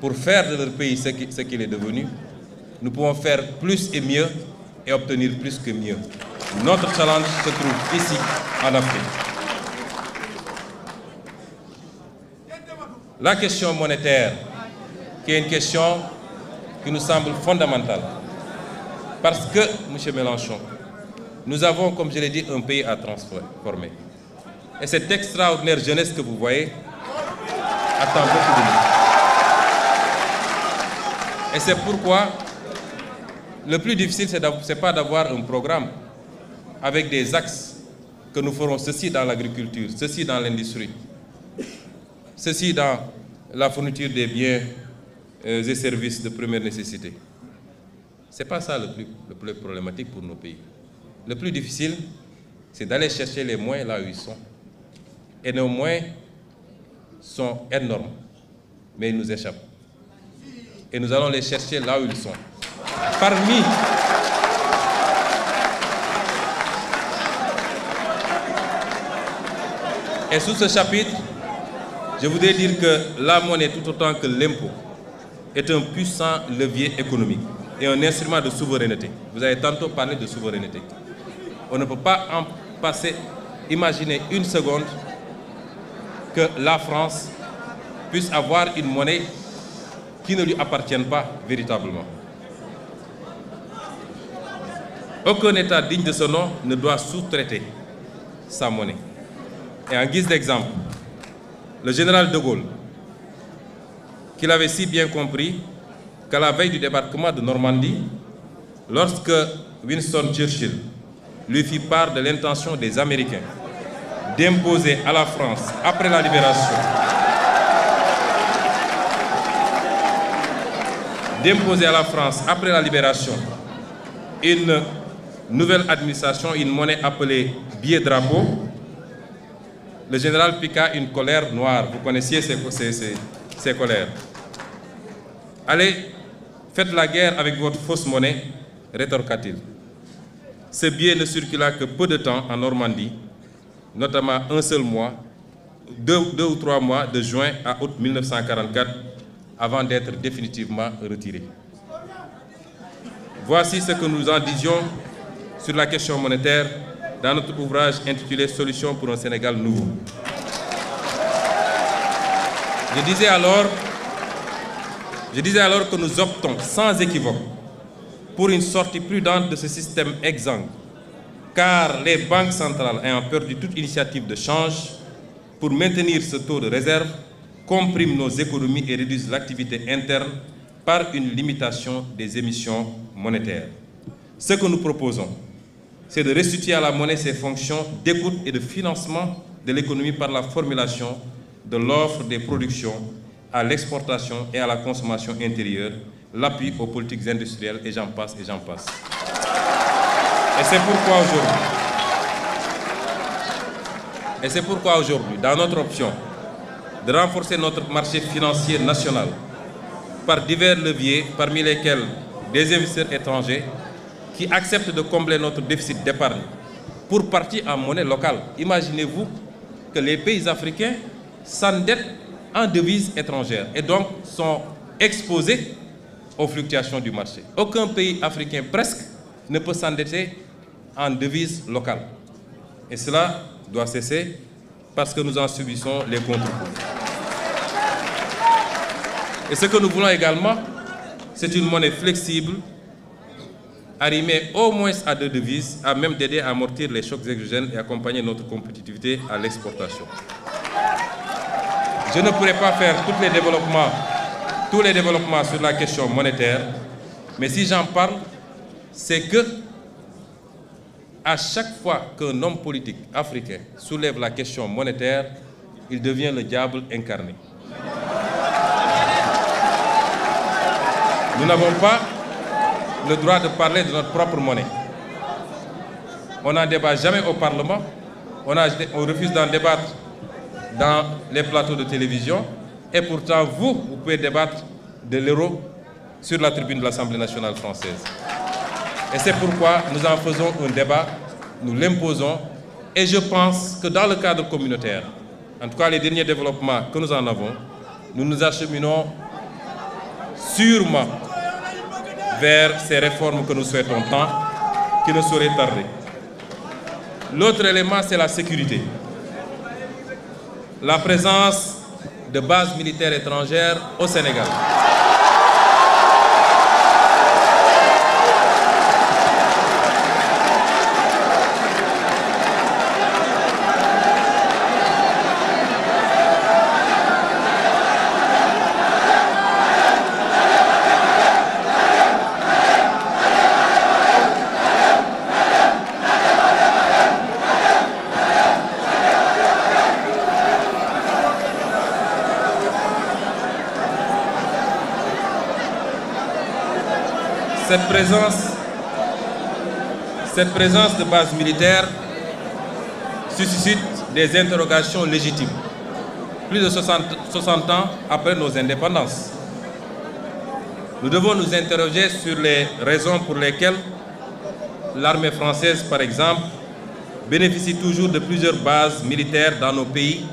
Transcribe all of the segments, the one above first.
pour faire de leur pays ce qu'il est devenu, nous pouvons faire plus et mieux et obtenir plus que mieux. Notre challenge se trouve ici, en Afrique. La question monétaire, qui est une question qui nous semble fondamentale. Parce que, M. Mélenchon, nous avons, comme je l'ai dit, un pays à transformer. Et cette extraordinaire jeunesse que vous voyez attend beaucoup de nous. Et c'est pourquoi le plus difficile, ce n'est pas d'avoir un programme avec des axes que nous ferons ceci dans l'agriculture, ceci dans l'industrie, ceci dans la fourniture des biens et services de première nécessité. Ce n'est pas ça le plus problématique pour nos pays. Le plus difficile, c'est d'aller chercher les moyens là où ils sont. Et nos moyens sont énormes, mais ils nous échappent. Et nous allons les chercher là où ils sont. Et sous ce chapitre, je voudrais dire que la monnaie, tout autant que l'impôt, est un puissant levier économique et un instrument de souveraineté. Vous avez tantôt parlé de souveraineté. On ne peut pas en passer, imaginer une seconde que la France puisse avoir une monnaie qui ne lui appartienne pas véritablement. Aucun État digne de ce nom ne doit sous-traiter sa monnaie. Et en guise d'exemple, le général de Gaulle, qu'il avait si bien compris qu'à la veille du débarquement de Normandie, lorsque Winston Churchill lui fit part de l'intention des Américains d'imposer à la France, après la libération, une nouvelle administration, une monnaie appelée billet-drapeau, le général piqua une colère noire. Vous connaissiez ces colères. Allez, faites la guerre avec votre fausse monnaie, rétorqua-t-il. Ce billet ne circula que peu de temps en Normandie, notamment un seul mois, deux ou trois mois, de juin à août 1944, avant d'être définitivement retiré. Voici ce que nous en disions sur la question monétaire dans notre ouvrage intitulé « Solutions pour un Sénégal nouveau ». Je disais alors que nous optons sans équivoque pour une sortie prudente de ce système exsangue, car les banques centrales ayant perdu toute initiative de change pour maintenir ce taux de réserve, compriment nos économies et réduisent l'activité interne par une limitation des émissions monétaires. Ce que nous proposons, c'est de restituer à la monnaie ses fonctions d'écoute et de financement de l'économie par la formulation de l'offre des productions à l'exportation et à la consommation intérieure, l'appui aux politiques industrielles, et j'en passe, et j'en passe. Et c'est pourquoi aujourd'hui, dans notre option de renforcer notre marché financier national par divers leviers, parmi lesquels des investisseurs étrangers qui acceptent de combler notre déficit d'épargne pour partie en monnaie locale. Imaginez-vous que les pays africains s'endettent en devises étrangères et donc sont exposés aux fluctuations du marché. Aucun pays africain presque ne peut s'endetter en devises locales. Et cela doit cesser parce que nous en subissons les contre-coups. Et ce que nous voulons également, c'est une monnaie flexible, arrimée au moins à deux devises, à même d'aider à amortir les chocs exogènes et accompagner notre compétitivité à l'exportation. Je ne pourrai pas faire tous les développements sur la question monétaire, mais si j'en parle, c'est que à chaque fois qu'un homme politique africain soulève la question monétaire, il devient le diable incarné. Nous n'avons pas le droit de parler de notre propre monnaie. On n'en débat jamais au Parlement, on refuse d'en débattre dans les plateaux de télévision, et pourtant vous pouvez débattre de l'euro sur la tribune de l'Assemblée nationale française. Et c'est pourquoi nous en faisons un débat, nous l'imposons, et je pense que dans le cadre communautaire, en tout cas les derniers développements que nous en avons, nous nous acheminons sûrement vers ces réformes que nous souhaitons tant, qui ne sauraient tarder. L'autre élément, c'est la sécurité. La présence de bases militaires étrangères au Sénégal. Cette présence de bases militaires suscite des interrogations légitimes, plus de 60 ans après nos indépendances. Nous devons nous interroger sur les raisons pour lesquelles l'armée française, par exemple, bénéficie toujours de plusieurs bases militaires dans nos pays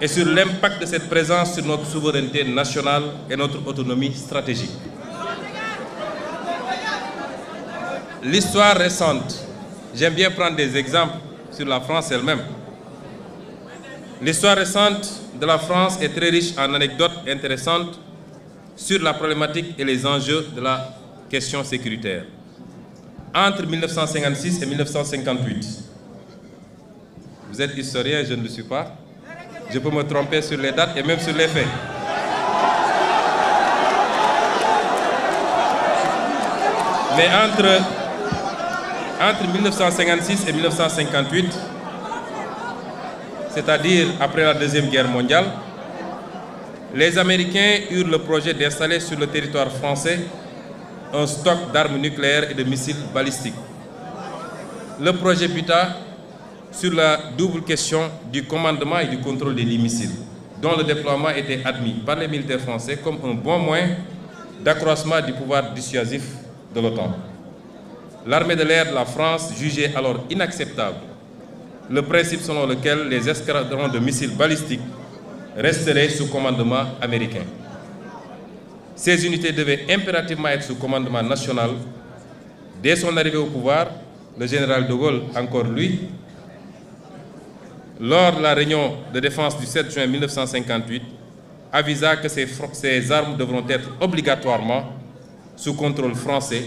et sur l'impact de cette présence sur notre souveraineté nationale et notre autonomie stratégique. L'histoire récente, j'aime bien prendre des exemples sur la France elle-même. L'histoire récente de la France est très riche en anecdotes intéressantes sur la problématique et les enjeux de la question sécuritaire. Entre 1956 et 1958, vous êtes historien, je ne le suis pas, je peux me tromper sur les dates et même sur les faits. Mais entre 1956 et 1958, c'est-à-dire après la Deuxième Guerre mondiale, les Américains eurent le projet d'installer sur le territoire français un stock d'armes nucléaires et de missiles balistiques. Le projet buta sur la double question du commandement et du contrôle des missiles, dont le déploiement était admis par les militaires français comme un bon moyen d'accroissement du pouvoir dissuasif de l'OTAN. L'armée de l'air de la France jugeait alors inacceptable le principe selon lequel les escadrons de missiles balistiques resteraient sous commandement américain. Ces unités devaient impérativement être sous commandement national. Dès son arrivée au pouvoir, le général de Gaulle, encore lui, lors de la réunion de défense du 7 juin 1958, avisa que ces armes devront être obligatoirement sous contrôle français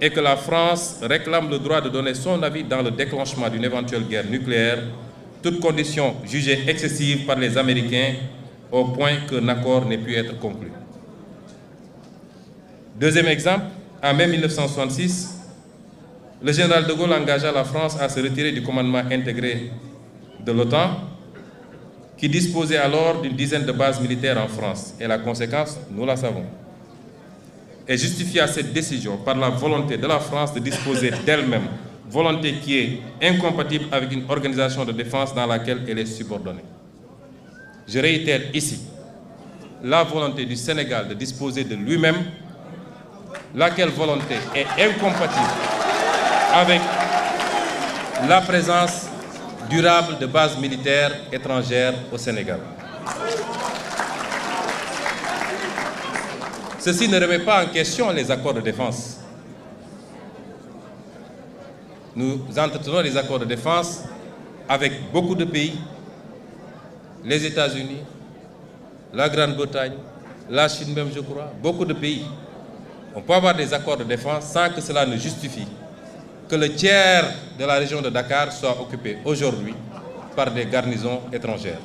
et que la France réclame le droit de donner son avis dans le déclenchement d'une éventuelle guerre nucléaire, toutes conditions jugées excessives par les Américains au point qu'un accord n'ait pu être conclu. Deuxième exemple, en mai 1966, le général de Gaulle engagea la France à se retirer du commandement intégré de l'OTAN, qui disposait alors d'une dizaine de bases militaires en France. Et la conséquence, nous la savons. Et justifia cette décision par la volonté de la France de disposer d'elle-même, volonté qui est incompatible avec une organisation de défense dans laquelle elle est subordonnée. Je réitère ici la volonté du Sénégal de disposer de lui-même, laquelle volonté est incompatible avec la présence durable de bases militaires étrangères au Sénégal. Ceci ne remet pas en question les accords de défense. Nous entretenons les accords de défense avec beaucoup de pays, les États-Unis, la Grande-Bretagne, la Chine même, je crois, beaucoup de pays. On peut avoir des accords de défense sans que cela ne justifie que le tiers de la région de Dakar soit occupé aujourd'hui par des garnisons étrangères.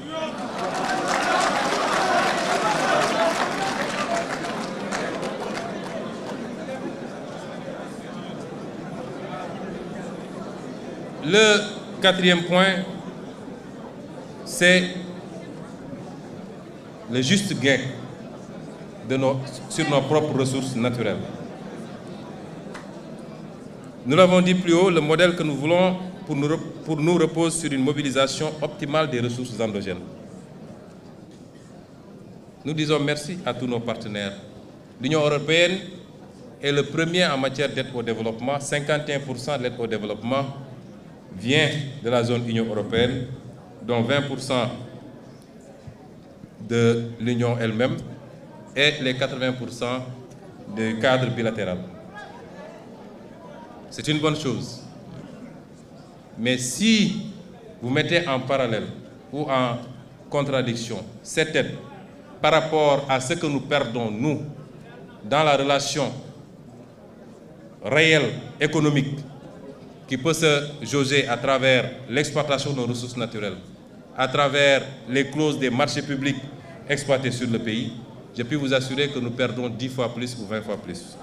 Le quatrième point, c'est le juste gain sur nos propres ressources naturelles. Nous l'avons dit plus haut, le modèle que nous voulons pour nous repose sur une mobilisation optimale des ressources endogènes. Nous disons merci à tous nos partenaires. L'Union européenne est le premier en matière d'aide au développement. 51% de l'aide au développement vient de la zone Union européenne, dont 20% de l'Union elle-même. et les 80% de cadre bilatéral. C'est une bonne chose. Mais si vous mettez en parallèle ou en contradiction cette aide par rapport à ce que nous perdons, nous, dans la relation réelle, économique, qui peut se jauger à travers l'exploitation de nos ressources naturelles, à travers les clauses des marchés publics exploités sur le pays, je peux vous assurer que nous perdons 10 fois plus ou 20 fois plus.